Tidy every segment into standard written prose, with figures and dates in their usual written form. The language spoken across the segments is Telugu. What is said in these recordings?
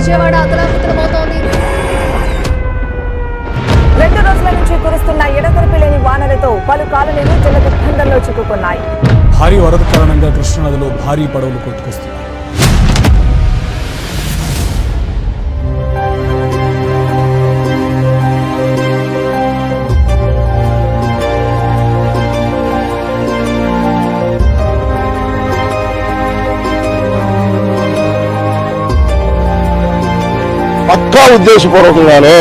విజయవాడ అతలాకుతలమవుతోంది. 2 రోజుల నుంచి కురుస్తున్న ఎడతెరిపి లేని వానలతో పలు కాలనీలు జల దిగ్బంధంలో చిక్కుకున్నాయి. భారీ వరద కారణంగా కృష్ణానదిలో భారీ పడవలు కొట్టుకొస్తున్నాయి. పక్కా ఉద్దేశపూర్వకంగానే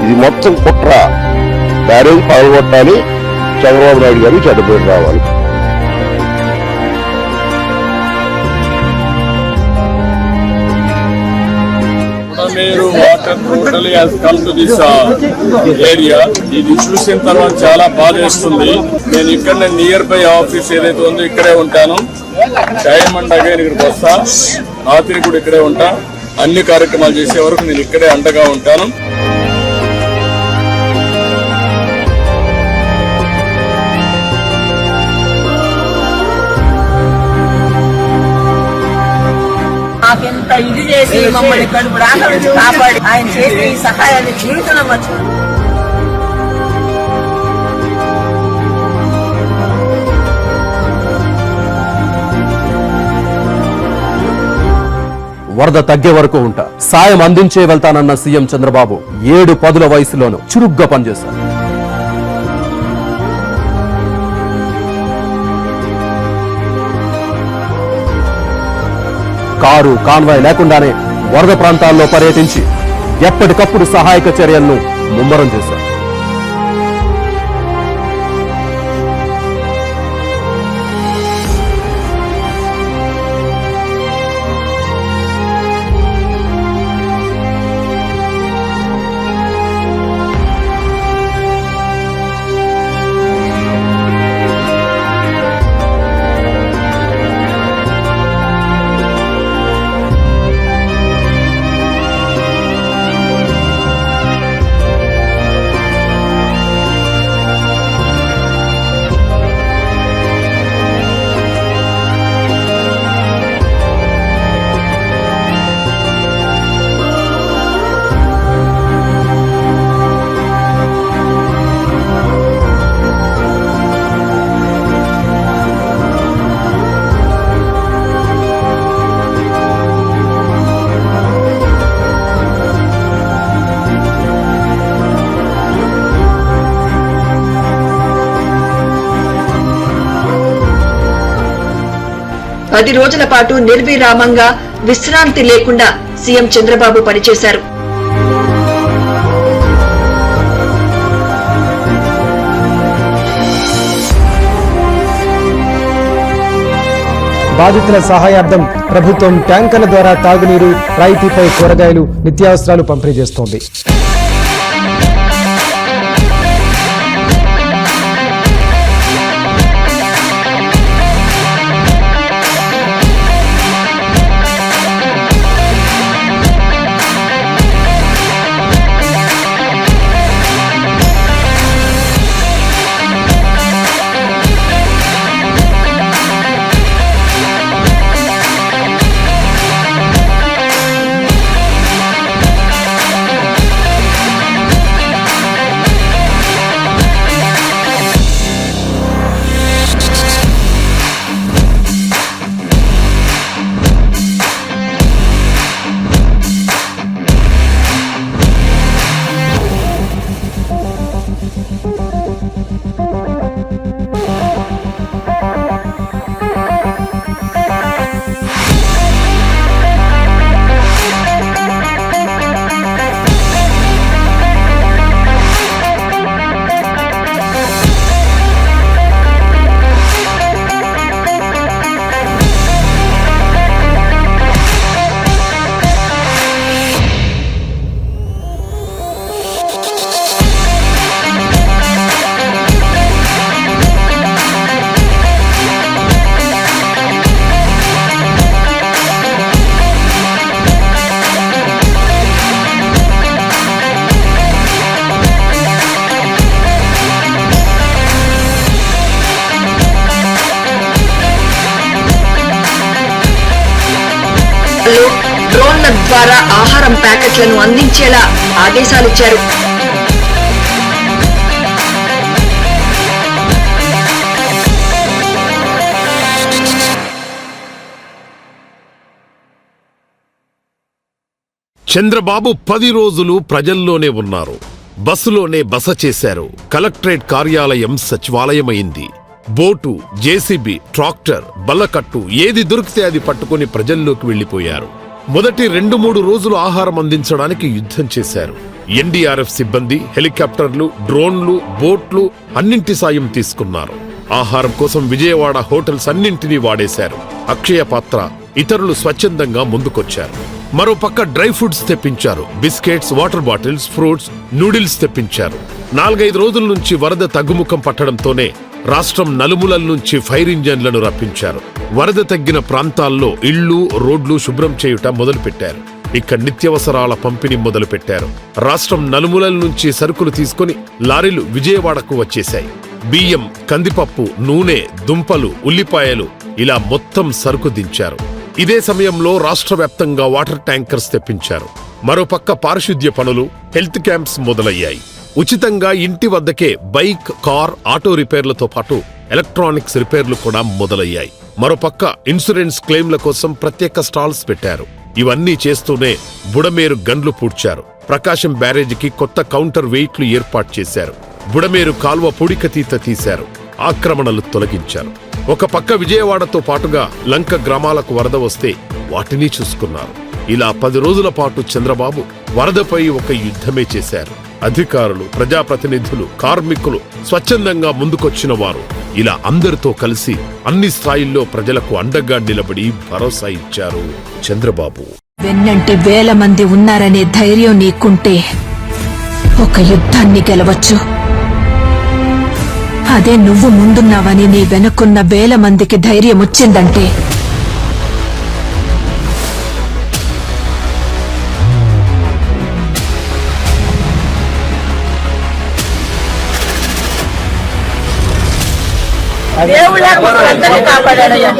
ఇది మొత్తం కుట్ర. బ్యారేజ్ పగలగొట్టాలి, చంద్రబాబు నాయుడు గారు చెడ్డపేరు రావాలి. Budameru water totally has come to this area. ఇది చూసిన తర్వాత చాలా బాధేస్తుంది. నేను ఇక్కడ నియర్ బై ఆఫీస్ ఏదైతే ఉందో ఇక్కడే ఉంటాను. డైమండ్ అగైన్ ఇక్కడికి వస్తా, రాత్రి కూడా ఇక్కడే ఉంటా. అన్ని కార్యక్రమాలు చేసే వరకు నేను ఇక్కడే అండగా ఉంటాను. మాకెంత ఇది చేసి మమ్మల్ని కడుపు రాక నుంచి కాపాడి ఆయన చేసే ఈ సహాయాన్ని జీవితంలో మర్చిపో. వరద తగ్గే వరకు ఉంటా, సాయం అందించే వెళ్తానన్న సీఎం చంద్రబాబు 7 పదుల వయసులోనూ చురుగ్గా పనిచేశారు. కారు కాన్వాయ్ లేకుండానే వరద ప్రాంతాల్లో పర్యటించి ఎప్పటికప్పుడు సహాయక చర్యలను ముమ్మరం చేశారు. పది రోజుల పాటు నిర్విరామంగా విశ్రాంతి లేకుండా సీఎం చంద్రబాబు పనిచేశారు. బాధితుల సహాయార్థం ప్రభుత్వం ట్యాంకర్ల ద్వారా తాగునీరు, రాయితీపై కూరగాయలు, నిత్యావసరాలు పంపిణీ చేస్తోంది. డ్రోన్ల ద్వారా ఆహారం ప్యాకెట్లను అందించేలా ఆదేశాలిచ్చారు. చంద్రబాబు 10 రోజులు ప్రజల్లోనే ఉన్నారు. బస్సులోనే బస చేశారు. కలెక్టరేట్ కార్యాలయం సచివాలయమైంది. బోటు, జేసీబీ, ట్రాక్టర్, బల్లకట్టు ఏది దొరికితే అది పట్టుకుని ప్రజల్లోకి వెళ్లిపోయారు. మొదటి 2-3 రోజులు ఆహారం అందించడానికి యుద్ధం చేశారు. ఎన్డీఆర్ఎఫ్ సిబ్బంది, హెలికాప్టర్లు, డ్రోన్లు, బోట్లు అన్నింటి సాయం తీసుకున్నారు. ఆహారం కోసం విజయవాడ హోటల్స్ అన్నింటినీ వాడేశారు. అక్షయ పాత్ర, ఇతరులు స్వచ్ఛందంగా ముందుకొచ్చారు. మరోపక్క డ్రై ఫ్రూట్స్ తెప్పించారు. Biscuits, water bottles, fruits, noodles తెప్పించారు. 4-5 రోజుల నుంచి వరద తగ్గుముఖం పట్టడంతోనే రాష్ట్రం నలుమూలల నుంచి ఫైర్ ఇంజన్లను రప్పించారు. వరద తగ్గిన ప్రాంతాల్లో ఇళ్లు, రోడ్లు శుభ్రం చేయుట మొదలుపెట్టారు. ఇక నిత్యావసరాల పంపిణీ మొదలుపెట్టారు. రాష్ట్రం నలుమూలల నుంచి సరుకులు తీసుకుని లారీలు విజయవాడకు వచ్చేశాయి. బియ్యం, కందిపప్పు, నూనె, దుంపలు, ఉల్లిపాయలు ఇలా మొత్తం సరుకు దించారు. ఇదే సమయంలో రాష్ట్ర వ్యాప్తంగా వాటర్ ట్యాంకర్స్ తెప్పించారు. మరోపక్క పారిశుద్ధ్య పనులు, హెల్త్ క్యాంప్స్ మొదలయ్యాయి. ఉచితంగా ఇంటి వద్దకే బైక్, కార్, ఆటో రిపేర్లతో పాటు ఎలక్ట్రానిక్స్ రిపేర్లు కూడా మొదలయ్యాయి. మరోపక్క ఇన్సూరెన్స్ క్లెయిమ్ల కోసం ప్రత్యేక స్టాల్స్ పెట్టారు. ఇవన్నీ చేస్తూనే బుడమేరు గన్లు పూడ్చారు. ప్రకాశం బ్యారేజీకి కొత్త కౌంటర్ వెయిట్లు ఏర్పాటు చేశారు. బుడమేరు కాల్వ పూడికతీత తీశారు. ఆక్రమణలు తొలగించారు. ఒక పక్క విజయవాడతో పాటుగా లంక గ్రామాలకు వరద వస్తే వాటిని చూసుకున్నారు. ఇలా 10 రోజుల పాటు చంద్రబాబు వరదపై ఒక యుద్ధమే చేశారు. అధికారులు, ప్రజాప్రతినిధులు, కార్మికులు, స్వచ్ఛందంగా ముందుకొచ్చిన వారు ఇలా అందరితో కలిసి అన్ని స్థాయిల్లో ప్రజలకు అండగా నిలబడి భరోసా ఇచ్చారు చంద్రబాబు. వెన్నంటి 1000 మంది ఉన్నారనే ధైర్యం నీకుంటే ఒక యుద్ధాన్ని గెలవచ్చు. అదే నువ్వు ముందున్నావని నీ వెనుకున్న 1000 మందికి ధైర్యం వచ్చిందంటే దేవుళ్ళ అందరినీ కాపాడాడయ్యా.